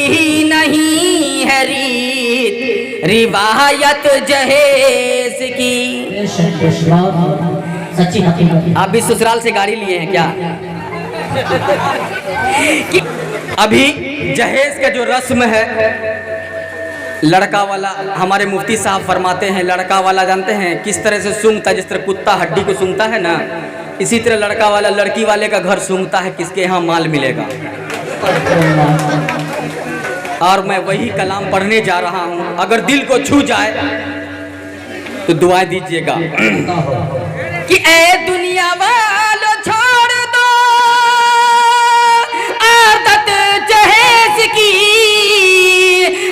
अच्छी नहीं है रीत रिवायत जहेज की। सच्ची हकीकत। आप भी ससुराल से गाड़ी लिए हैं क्या? कि अभी जहेज का जो रस्म है, लड़का वाला, हमारे मुफ्ती साहब फरमाते हैं लड़का वाला जानते हैं किस तरह से सूंघता है, जिस तरह कुत्ता हड्डी को सूंघता है ना, इसी तरह लड़का वाला लड़की वाले का घर सूंघता है किसके यहाँ माल मिलेगा। और मैं वही कलाम पढ़ने जा रहा हूँ, अगर दिल को छू जाए तो दुआएं दीजिएगा कि ए दुनिया वालों छोड़ दो आदत जहेज की,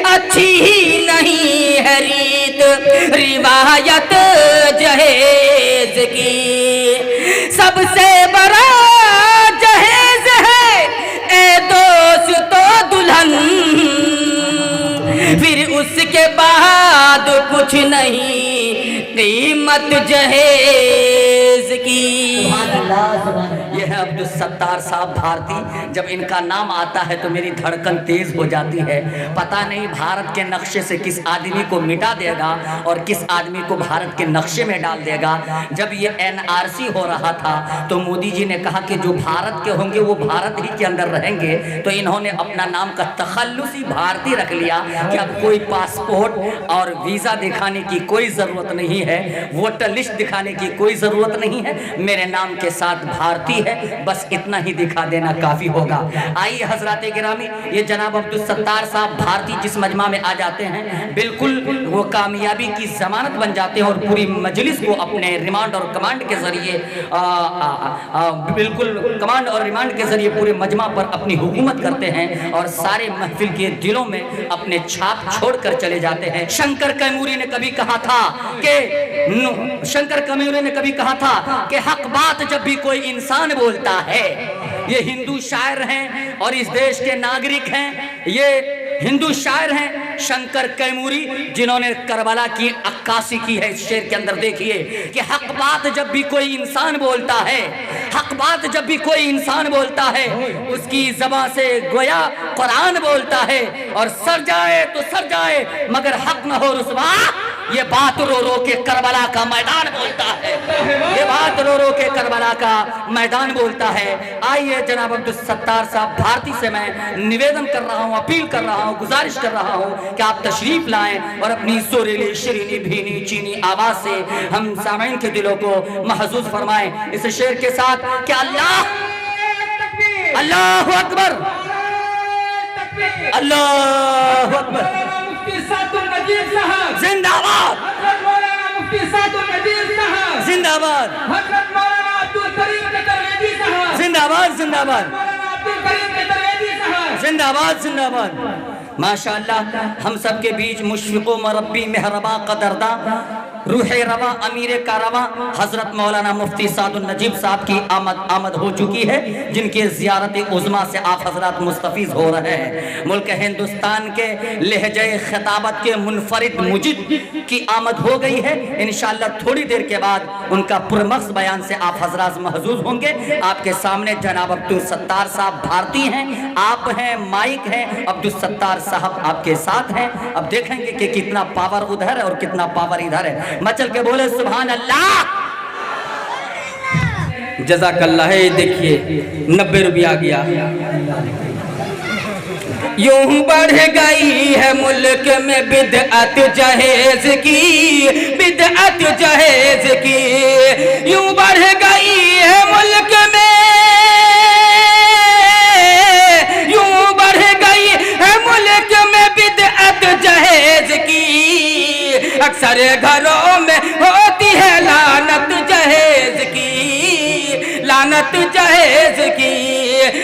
अच्छी ही नहीं है रीत रिवायत जहेज की। सबसे बड़ा जहेज है ए दोस्तों दुल्हन, फिर उसके बाद कुछ नहीं कीमत जहेज की। यह है अब्दुल सत्तार साहब भारती। जब इनका नाम आता है तो मेरी धड़कन तेज हो जाती है। पता नहीं भारत के नक्शे से किस आदमी को मिटा देगा और किस आदमी को भारत के नक्शे में डाल देगा। जब ये NRC हो रहा था तो मोदी जी ने कहा कि जो भारत के होंगे वो भारत ही के अंदर रहेंगे, तो इन्होंने अपना नाम का तखल्लुसी भारती रख लिया कि अब कोई पासपोर्ट और वीज़ा दिखाने की कोई ज़रूरत नहीं है, वोटर लिस्ट दिखाने की कोई ज़रूरत नहीं है, मेरे नाम के साथ भारती है, बस इतना ही दिखा देना काफ़ी होगा। आइए हजरात गिरामी, ये जनाब अब्दुल सत्तार साहब भारती जिस मजमा में आ जाते हैं बिल्कुल वो कामयाबी की जमानत बन जाते हैं और पूरी मजलिस को अपने रिमांड और कमांड के जरिए बिल्कुल कमांड और रिमांड के जरिए पूरे मजमा पर अपनी हुकूमत करते हैं और सारे महफिल के दिलों में अपने छाप छोड़कर चले जाते हैं। शंकर कैमूरी ने कभी कहा था कि हक बात जब भी कोई इंसान बोलता है, ये हिंदू शायर हैं और इस देश के नागरिक हैं, ये हिंदू शायर हैं शंकर कैमूरी, जिन्होंने करबला की अक्कासी की है। इस शेर के अंदर देखिए कि हक बात जब भी कोई इंसान बोलता है, हक बात जब भी कोई इंसान बोलता है, उसकी ज़बान से गोया कुरान बोलता है, और सर जाए तो सर जाए मगर हक न हो रुसवा, ये बात रो रो के करबला का मैदान बोलता है, ये बात रो रो के करबला का मैदान बोलता है। आइए जनाब अब्दुल सत्तार साहब भारती से मैं निवेदन कर रहा हूँ, अपील कर रहा हूँ, गुजारिश कर रहा हूँ कि आप तशरीफ लाएं और अपनी सुरीली शरीनी भीनी चीनी आवाज से हम सामईन के दिलों को महसूस फरमाएं इस शेर के साथ कि अल्लाह अल्लाहु अकबर, अल्लाहु अकबर, जिंदाबाद, जिंदाबाद, जिंदाबाद, जिंदाबाद, जिंदाबाद, जिंदाबाद। माशाअल्लाह हम सबके बीच मुशफ़िक़ो मरब्बी मेहरबा कदरदा रूह रवा अमीर कारवा हजरत मौलाना मुफ्ती सादुल नजीब साहब की आमद हो चुकी है, जिनके ज़ियारत उज़्मा से आप हजरत मुस्तफ़ीज़ हो रहे हैं। मुल्क हिंदुस्तान के लहजे खिताबत के मुनफरिद मुजिद की आमद हो गई है। इंशाअल्लाह थोड़ी देर के बाद उनका पुरमख्स बयान से आप हजरात महजूज होंगे। आपके सामने जनाब अब्दुल सत्तार साहब भारती हैं, आप हैं, माइक हैं, अब्दुल सत्तार साहब आपके साथ हैं। अब देखेंगे कि कितना पावर उधर है और कितना पावर इधर है। मचल के बोले सुभान अल्लाह, जज़ाकल्लाह। देखिए 90 रुपया गया। यूं बढ़ गई है मुल्क में बिदअत जहेज की, बिदअत जहेज की, यूं बढ़ गई है मुल्क में, यूं बढ़ गई है मुल्क में बिदअत जहेज की। अक्सर घरों में होती है लानत जहेज की, लानत जहेज की,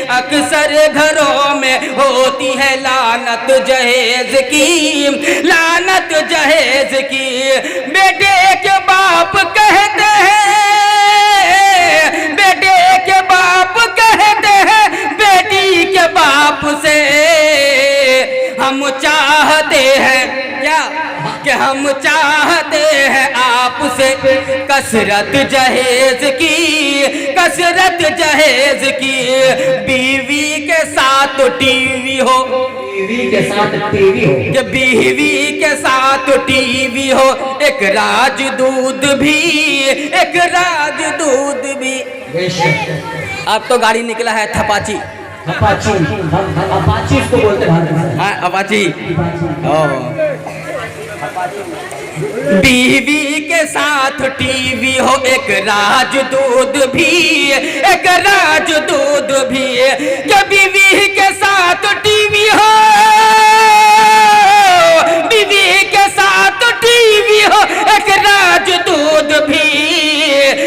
अक्सर घरों में होती है लानत जहेज की, लानत जहेज की। बेटे के बाप कहते हैं, बेटे के बाप कहते हैं, बेटी के बाप से हम चाहते हैं क्या कि हम चाहते हैं आपसे कसरत जहेज की, कसरत जहेज की। बीवी के साथ तो टीवी हो, बीवी के साथ टीवी हो, कि बीवी के साथ टीवी हो, एक राजदूत भी, एक राजदूत भी। अब तो गाड़ी निकला है थपाची, अपाची, अपाची इसको बोलते भारत में। हाँ अपाची। बीवी के साथ टीवी हो, एक राजदूत भी, एक राजदूत भी। क्या बीवी के साथ टीवी हो, बीवी के साथ टीवी हो, एक राजदूत भी,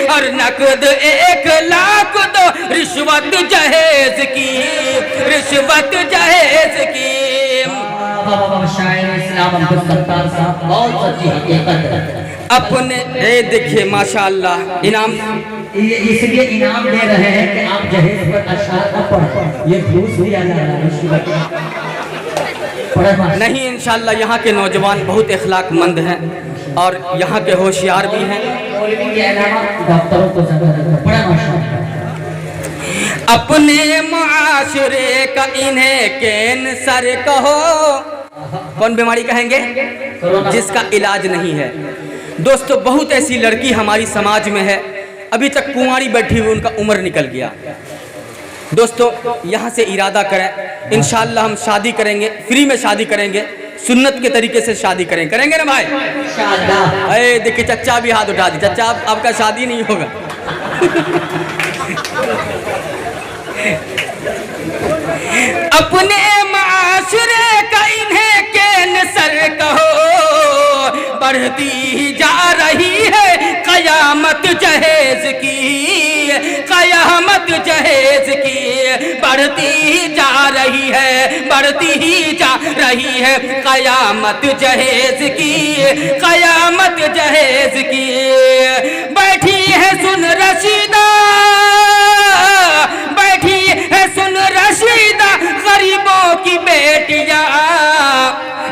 और नकद 1 लाख दो, रिश्वत जहेज की, रिश्वत जहेज की। शायर इस्लाम अब्दुल सत्तार साहब बहुत सच्ची हकीकत है। अपने देखिए माशाअल्लाह इनाम, इसलिए इनाम दे रहे हैं कि आप जहेज पर अशआर न पढ़ो, ये घूस भी आ जा रहा है। नहीं इंशाअल्लाह यहाँ के नौजवान बहुत अखलाकमंद हैं और यहाँ के होशियार भी हैं। डॉक्टरों को बड़ा माशाअल्लाह। अपने मुआशरे का इन्हें कैंसर कहो, कौन बीमारी कहेंगे? जिसका इलाज नहीं है। दोस्तों बहुत ऐसी लड़की हमारी समाज में है, अभी तक कुंवारी बैठी हुई, उनका उम्र निकल गया। दोस्तों यहाँ से इरादा करें, इंशाअल्लाह हम शादी करेंगे, फ्री में शादी करेंगे, सुन्नत के तरीके से शादी करेंगे ना भाई? अरे देखिए चच्चा भी हाथ उठा दी, चच्चा आपका शादी नहीं होगा। अपने माशरे का इन्हें कैंसर कहो, बढ़ती जा रही है कयामत जहेज की, कयामत जहेज की, बढ़ती जा रही है, बढ़ती ही जा रही है कयामत जहेज की, कयामत जहेज की। बैठी है सुन रशीदा, बैठी है सुन रशीदा, गरीबों की बेटियां,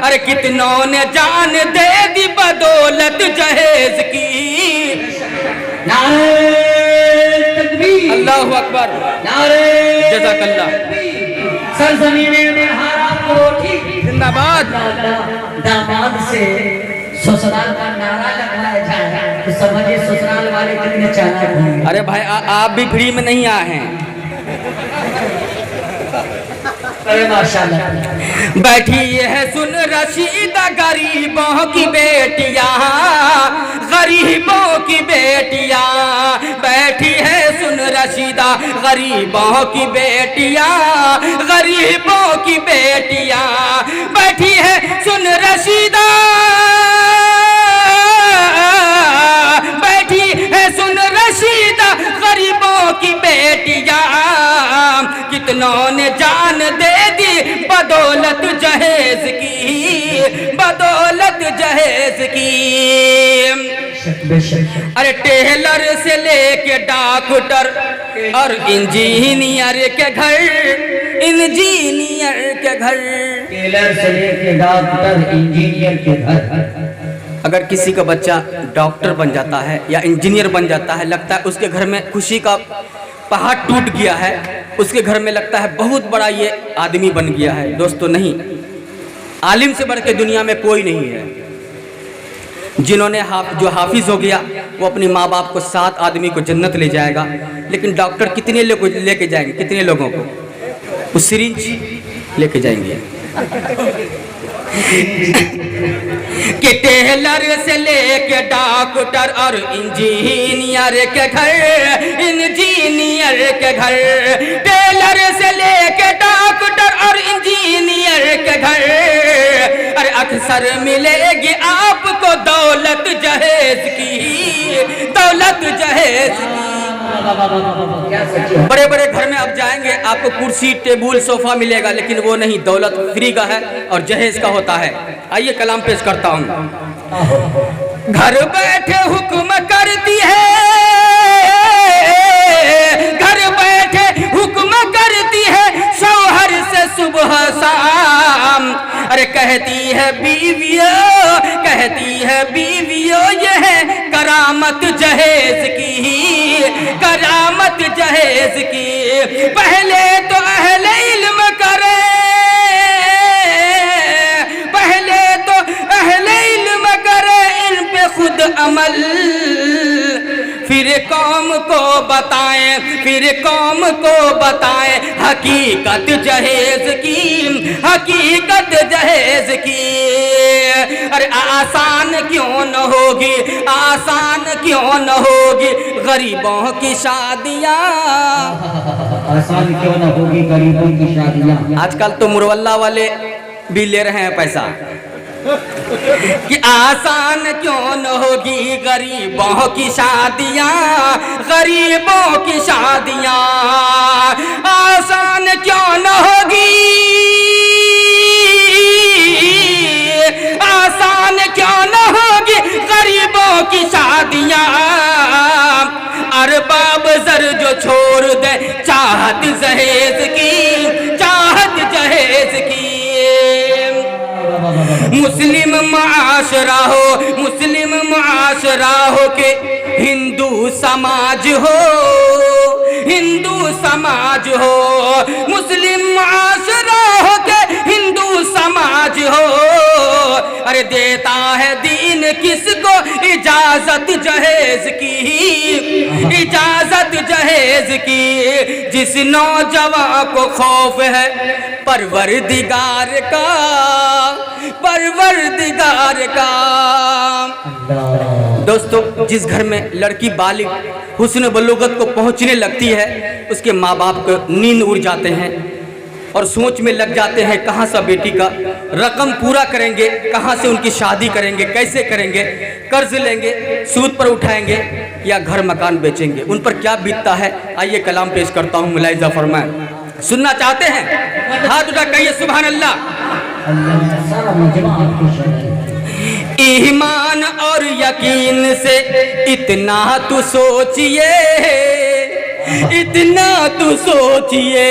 अरे कितनों ने जान दे दी बदौलत जहेज की। नारे तकबीर, अल्लाहु अकबर, नारे जज़ाकल्लाह। सरज़मीने में हारा कोठी जिंदाबाद। दामाद से ससुराल का नारा लगाया जाए तो समझिए ससुराल वाले कितने चालाक होंगे। अरे भाई आप भी फ्री में नहीं आए हैं। माशाअल्लाह। बैठी है सुन रशीदा, गरीबों की बेटियां, गरीबों की बेटियां, बैठी है सुन रशीदा, गरीबों की बेटियां, गरीबों की बेटियां, बैठी है सुन रशीदा, बैठी है सुन रशीदा, गरीबों की बेटियां, कितनों ने जान दे दी बदौलत जहेज की, बदौलत जहेज की। अरे टेलर से लेके डॉक्टर और इंजीनियर के घर, इंजीनियर के घर, टेलर से लेके डॉक्टर इंजीनियर के घर। अगर किसी का बच्चा डॉक्टर बन जाता है या इंजीनियर बन जाता है, लगता है उसके घर में खुशी का पहाड़ टूट गया है, उसके घर में लगता है बहुत बड़ा ये आदमी बन गया है। दोस्तों नहीं, आलिम से बढ़ के दुनिया में कोई नहीं है। जिन्होंने जो हाफिज हो गया वो अपनी माँ बाप को 7 आदमी को जन्नत ले जाएगा, लेकिन डॉक्टर कितने लोग लेके जाएंगे? कितने लोगों को? वो सिरिंज लेके जाएंगे। कि टेलर से लेके डॉक्टर और इंजीनियर के घर, इंजीनियर के घर, टेलर से लेके डॉक्टर और इंजीनियर के घर, अरे अक्सर मिलेगी आपको दौलत जहेज की, दौलत जहेज की। बड़े बड़े घर में आप जाएंगे, आपको कुर्सी टेबुल सोफा मिलेगा, लेकिन वो नहीं, दौलत फ्री का है और जहेज का होता है। आइए कलाम पेश करता हूँ। घर बैठे हुक्म करती है, घर बैठे हुक्म करती है शौहर से सुबह शाम, अरे कहती है बीवियों, कहती है बीवियों, ये है करामत जहेज की, करामत जहेज की। पहले तो अहले इल्म करे, बताएं, फिर कौम को बताएं हकीकत जहेज की, हकीकत जहेज की। अरे आसान क्यों न होगी, आसान क्यों न होगी गरीबों की शादियाँ, आसान क्यों न होगी गरीबों की शादियाँ। आजकल तो मुरवल्ला वाले भी ले रहे हैं पैसा कि आसान क्यों न होगी गरीबों की शादियाँ, गरीबों की शादियाँ आसान क्यों न होगी, आसान क्यों न होगी गरीबों की शादियाँ। अरबाब जर जो छोड़ दे चाहत जहेज की, चाहत जहेज की। मुस्लिम मुआशरा हो, मुस्लिम मुआशरा हो के हिंदू समाज हो, हिंदू समाज हो, मुस्लिम मुआशरा हो के हिंदू समाज हो। अरे देता है दीन किसको इजाजत जहेज की, इजाजत जहेज की। जिस नौजवान को खौफ है परवरदिगार का, परवरदिगार का। दोस्तों, जिस घर में लड़की बालिग हुस्न बलूगत को पहुंचने लगती है, उसके माँ बाप को नींद उड़ जाते हैं और सोच में लग जाते हैं कहाँ से बेटी का रकम पूरा करेंगे, कहाँ से उनकी शादी करेंगे, कैसे करेंगे, कर्ज लेंगे, सूद पर उठाएंगे या घर मकान बेचेंगे। उन पर क्या बीतता है, आइए कलाम पेश करता हूँ, मुलाहिजा फरमाएं। सुनना चाहते हैं? हाथ उठा कहिए सुभान अल्लाह। ईमान और यकीन से इतना तू सोचिए, इतना तू सोचिए।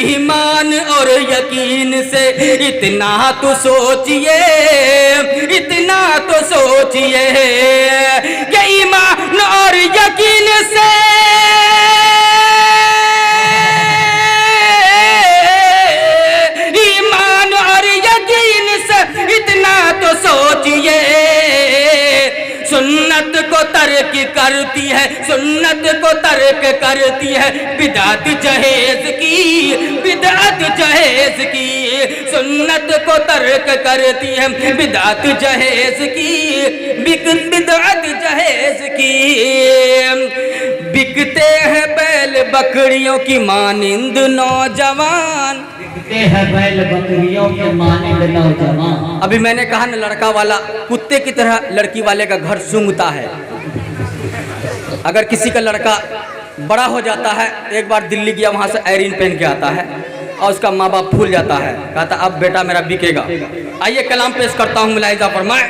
ईमान और यकीन से इतना तू सोचिए, इतना तो सोचिए कि ईमान और यकीन से, ईमान और यकीन से इतना तो सोचिए। सुन्नत को तर्क करती है, सुन्नत को तर्क करती है बिदअत जहेज की, बिदअत जहेज की। सुन्नत को तर्क करती है बिदअत जहेज की, बिदअत जहेज की। बिकते हैं बैल बकरियों की मानिंद नौजवान, बिकते हैं बैल बकरियों की मानिंद नौजवान। अभी मैंने कहा ना, लड़का वाला कुत्ते की तरह लड़की वाले का घर सूंघता है। अगर किसी का लड़का बड़ा हो जाता है, एक बार दिल्ली गया, वहाँ से आयरन पहन के आता है और उसका माँ बाप भूल जाता है, कहता अब बेटा मेरा बिकेगा। आइए कलाम पेश करता हूँ, मुलाहिजा फरमाएं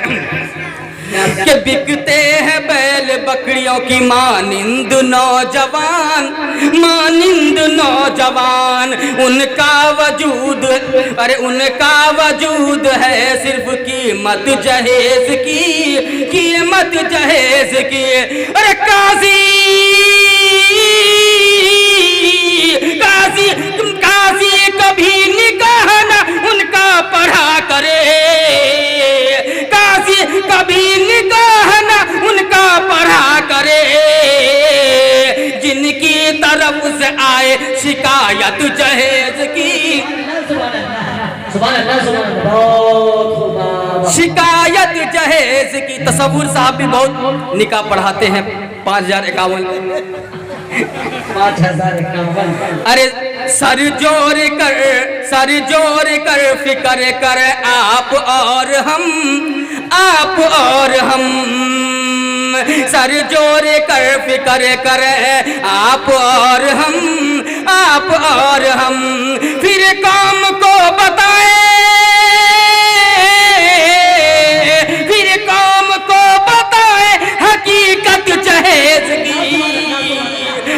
कि बिकते हैं बैल बकरियों की मानिंद नौजवान, मानिंद नौजवान। उनका वजूद, अरे उनका वजूद है सिर्फ कीमत जहेज की, कीमत जहेज की। अरे काजी, काजी, काजी कभी निकाह ना उनका पढ़ा करे, काजी कभी निकाह ना उनका पढ़ा करे। जिनकी तरफ से आए शिकायत जहेज की, शिकायत जहेज की। तसव्वुर साहब भी बहुत निकाह पढ़ाते हैं, 5051। अरे सर जोर कर, सर जोर कर फिक्र कर आप और हम, आप और हम। सर जोर कर फिक्र कर आप और हम, आप और हम। फिर काम को बताए, फिर काम को बताए हकीकत जहेज की,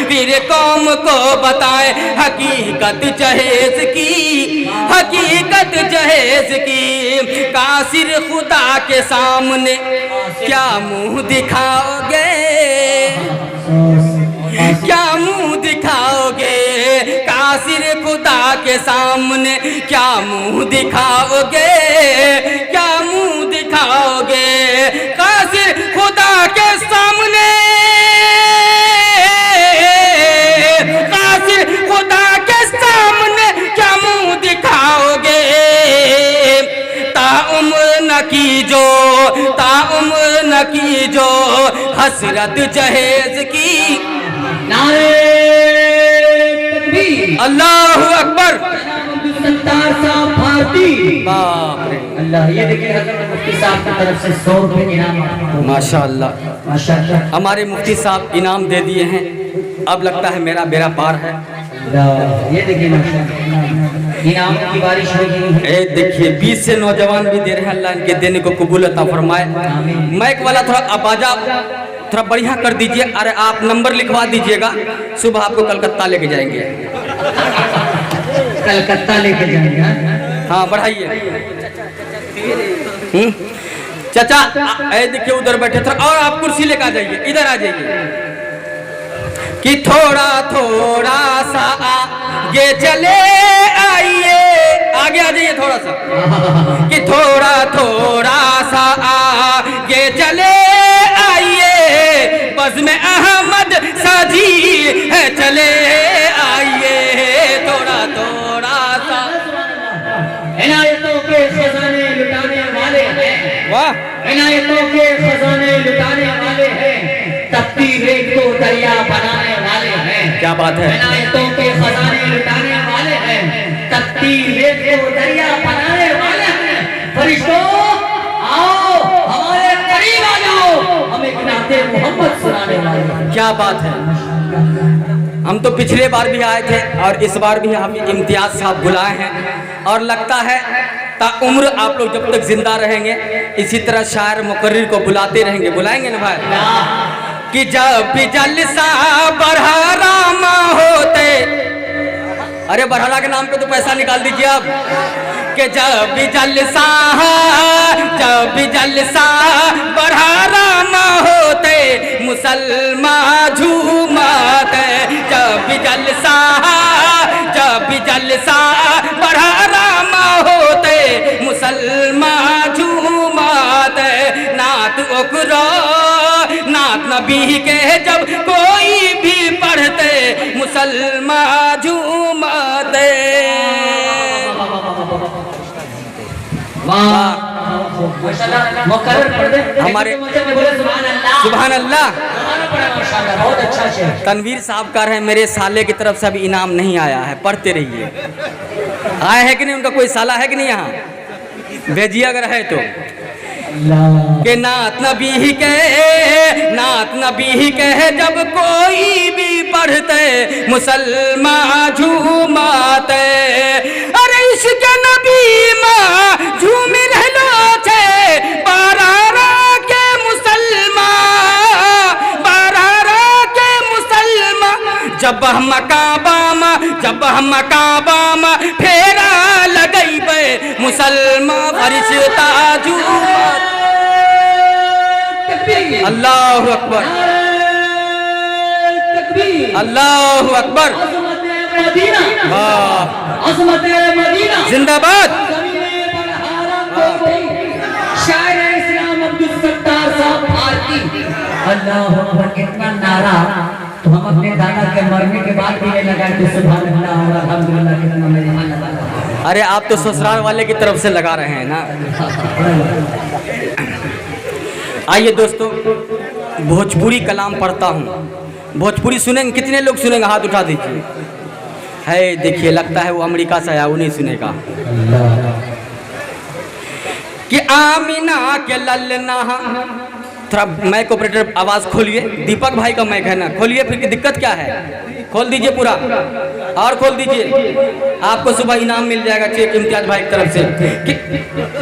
फिर कौम को बताए हकीकत जहेज की, हकीकत जहेज की। कासिर खुदा के सामने क्या मुंह दिखाओगे, क्या मुंह दिखाओगे। कासिर खुदा के सामने क्या मुंह दिखाओगे, क्या मुंह दिखाओगे। कासिर खुदा के सामने न की जो हसरत जहेज की। नारे तकबीर, अल्लाह अकबर। सत्तार साहब भारती। बाप रे, अल्लाह, ये देखिए हजरत मुफ्ती साहब की तरफ से 100 रुपए इनाम आपको। माशाअल्लाह माशाअल्लाह। हमारे मुफ्ती साहब इनाम दे दिए हैं। अब लगता है मेरा बेड़ा पार है। ये देखिए माशाअल्लाह, इनाम की बारिश हो गई है। ए देखिए 20 से नौजवान भी दे रहे हैं। अल्लाह इनके देने को कबूल अता फरमाए। माइक वाला थोड़ा आवाजा थोड़ा बढ़िया कर दीजिए। अरे आप नंबर लिखवा दीजिएगा, सुबह आपको कलकत्ता लेके जाएंगे। कलकत्ता लेके जाएंगे। हाँ बढ़ाइए। चाचा ए देखिए उधर बैठे थे, और आप कुर्सी लेकर आ जाइए, इधर आ जाइए कि थोड़ा थोड़ा सा आगे चले आइए। आगे आ जाइए थोड़ा सा, कि थोड़ा थोड़ा सा आगे चले आइए। बज़्म में अहमद साजी है, चले आइए। थोड़ा थोड़ा सा इनायतों के खजाने लुटाने वाले हैं। वाह, इनायतों के खजाने लुटाने वाले हैं, तपती रेत को दरिया बनाने वाले हैं। क्या बात है। इनायतों के खजाने लुटाने वाले हैं, तपती रेत को दरिया बनाने वाले हैं। फरिश्तों आओ, हमारे करीब आ जाओ, हमें नाते मोहम्मद सुनाने वाले हैं। क्या बात है। हम तो पिछले बार भी आए थे और इस बार भी हम इम्तियाज साहब बुलाए हैं, और लगता है ताउम्र आप लोग जब तक जिंदा रहेंगे इसी तरह शायर मुकर्रिर को बुलाते रहेंगे। बुलाएंगे ना भाई? कि जब भी जलसा बरहरामा होते, अरे बरहरा के नाम पे तो पैसा निकाल दीजिए आप। कि जब भी जलसा बरहरामा होते, मुसलमान झूमते। जब भी जलसा बरहरामा होते, मुसलमान झूमते। नात ओकरो नात नबी के जब कोई भी पढ़ते, मुसलमान झूमते। हमारे सुभान अल्लाह। बहुत अच्छा शेर। तनवीर साहब कह रहे हैं मेरे साले की तरफ से अभी इनाम नहीं आया है, पढ़ते रहिए। आया है कि नहीं? उनका कोई साला है कि नहीं? यहाँ भेजिए अगर है तो। के नात नबी के जब कोई भी पढ़ते, मुसलमान झूमते। अरे इसके नबी माँ झूम रहलो छे, बारारा के मुसलमान। जब हम काबा फेरा लगैबे, मुसलमान फरिश्ता झूमत। अल्लाह अकबर, अल्लाह अकबर। जिंदाबाद। शायर इस्लाम अब्दुल सत्तार साहब भारती। अल्लाह अकबर, कितना नारा तो हम अपने दादा के मरने के बाद भी लगाते। सुभान अल्लाह और अल्हम्दुलिल्लाह, कितना मेरे मन लगा। अरे आप तो ससुराल वाले की तरफ से लगा रहे हैं ना। आइए दोस्तों, भोजपुरी कलाम पढ़ता हूँ। भोजपुरी सुनेंगे? कितने लोग सुनेंगे? हाथ उठा दीजिए। है देखिए, लगता है वो अमेरिका से आया, वो नहीं सुनेगा। कि आमीना के ललना, थोड़ा माइक ऑपरेटर आवाज खोलिए। दीपक भाई का माइक है ना, खोलिए। फिर की दिक्कत क्या है? खोल दीजिए पूरा, और खोल दीजिए। आपको सुबह इनाम मिल जाएगा चेक इम्तियाज भाई की तरफ से।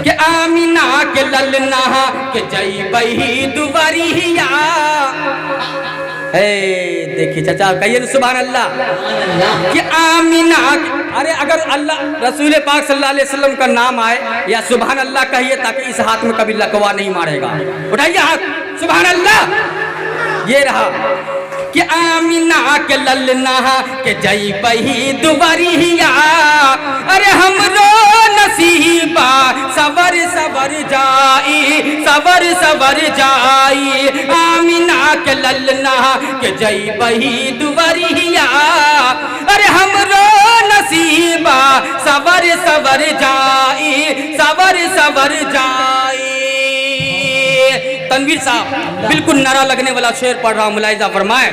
कि आमीना के ललना के जई बही दुवरिया। देखिए चाचा, कहिए ना सुभान अल्लाह। कि आमीना, अरे अगर अल्लाह रसूल पाक सल्लल्लाहु अलैहि वसल्लम का नाम आए या सुभान अल्लाह कहिए, ताकि इस हाथ में कभी लकवा नहीं मारेगा। उठाइए हाथ, सुभान अल्लाह। ये रहा कि आमीना के ललना के जई बही दुवरिया। अरे हमरो नसीबा सबर सबर जाई, सबर सबर जाई। आमीना के ललना के जई बही दुवरिया। अरे हमरो नसीबा सबर सबर जाई, सबर सबर जाई। तनवीर साहब बिल्कुल नारा लगने वाला शेर पढ़ रहा हूँ, मुलाहिजा फरमाए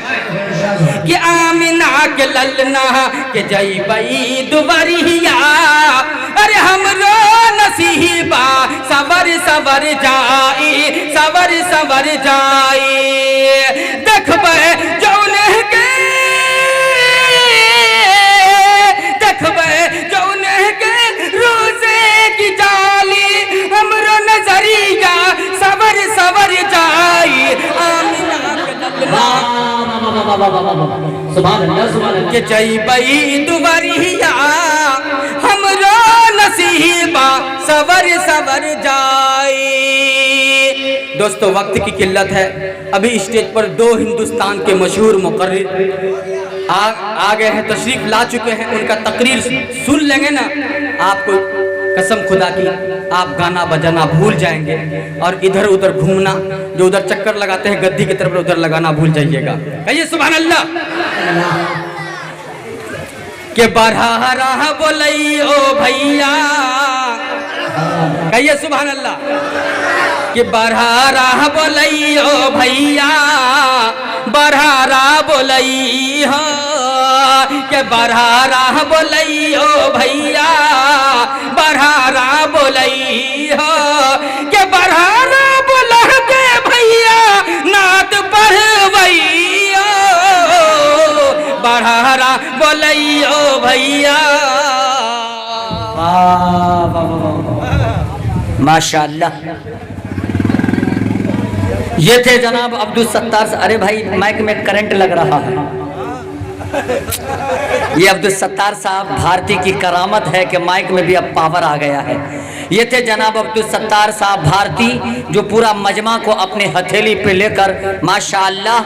कि आमिना के ललना के जई बई दुबरिया, अरे हमरो नसीबा सवर सवर जाई, सवर सवर जाई, देखबे जौन के, देखबे जौन के रोजे की जाली, हमरो नजरिया सवर सवर जाई, आमिना के ललना के जई बई दुबरिया, हमरो नसीबा सवर सवर जाए। दोस्तों वक्त की किल्लत है, अभी स्टेज पर दो हिंदुस्तान के मशहूर मुकर्रिर आ गए हैं, तशरीफ ला चुके हैं, उनका तकरीर सुन लेंगे ना, आपको कसम खुदा की आप गाना बजाना भूल जाएंगे और इधर उधर घूमना, जो उधर चक्कर लगाते हैं गद्दी की तरफ उधर लगाना भूल जाइएगा। कहिए सुभान अल्लाह। के बढ़ा रहा बोलई ओ भैया, कहिए सुभान अल्लाह। कि बढ़ा रहा बोलई ओ भैया, बढ़ा रहा बोलई हो, के बढ़ा रहा बोलई ओ भैया, बढ़ा रहा बोलई हो, के बढ़ा रहा बोला के भैया नात पढ़वई हो, बढ़ा रहा बोलई ओ भैया। माशाअल्लाह। ये थे जनाब अब्दुल सत्तार। अरे भाई माइक में करंट लग रहा है। ये अब्दुल सत्तार साहब भारती की करामत है कि माइक में भी अब पावर आ गया है। ये थे जनाब अब्दुल सत्तार साहब भारती, जो पूरा मजमा को अपने हथेली पे लेकर माशाअल्लाह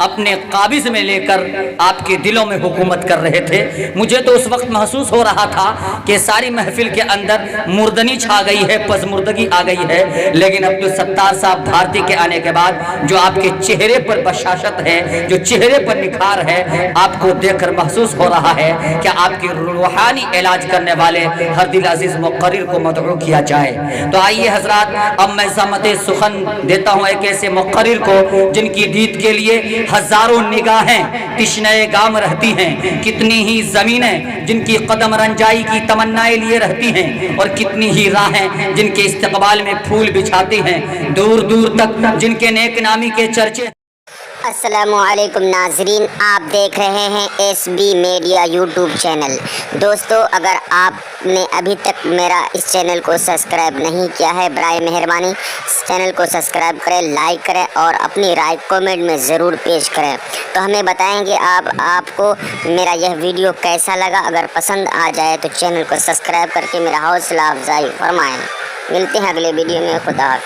अपने काबिज में लेकर आपके दिलों में हुकूमत कर रहे थे। मुझे तो उस वक्त महसूस हो रहा था कि सारी महफिल के अंदर मुर्दनी छा गई है, पजमुर्दगी आ गई है, लेकिन अब्दुल सत्तार साहब भारती के आने के बाद जो आपके चेहरे पर बशाशत है, जो चेहरे पर निखार है, आपको देखकर महसूस हो रहा है कि आपके रूहानी इलाज करने वाले हर दिल अजीज मुक़र्रिर को मदऊ किया जाए। तो आइए हजरात, अब मैं ज़मते सुखन देता हूँ एक ऐसे मुक़र्रिर को जिनकी दीद के लिए हजारों निगाहें तिश्ने गाम रहती हैं, कितनी ही ज़मीनें जिनकी कदम रंजाई की तमन्नाएं लिए रहती हैं, और कितनी ही राहें जिनके इस्तकबाल में फूल बिछाती हैं, दूर दूर तक जिनके नेक नामी के चर्चे। अस्सलामुअलैकुम नाजरीन, आप देख रहे हैं SB मीडिया यूट्यूब चैनल। दोस्तों, अगर आपने अभी तक मेरा इस चैनल को सब्सक्राइब नहीं किया है, बराए मेहरबानी इस चैनल को सब्सक्राइब करें, लाइक करें और अपनी राय कमेंट में ज़रूर पेश करें। तो हमें बताएंगे आपको मेरा यह वीडियो कैसा लगा। अगर पसंद आ जाए तो चैनल को सब्सक्राइब करके मेरा हौसला अफजाई फरमाएँ। मिलते हैं अगले वीडियो में। खुदा हाफ़िज़।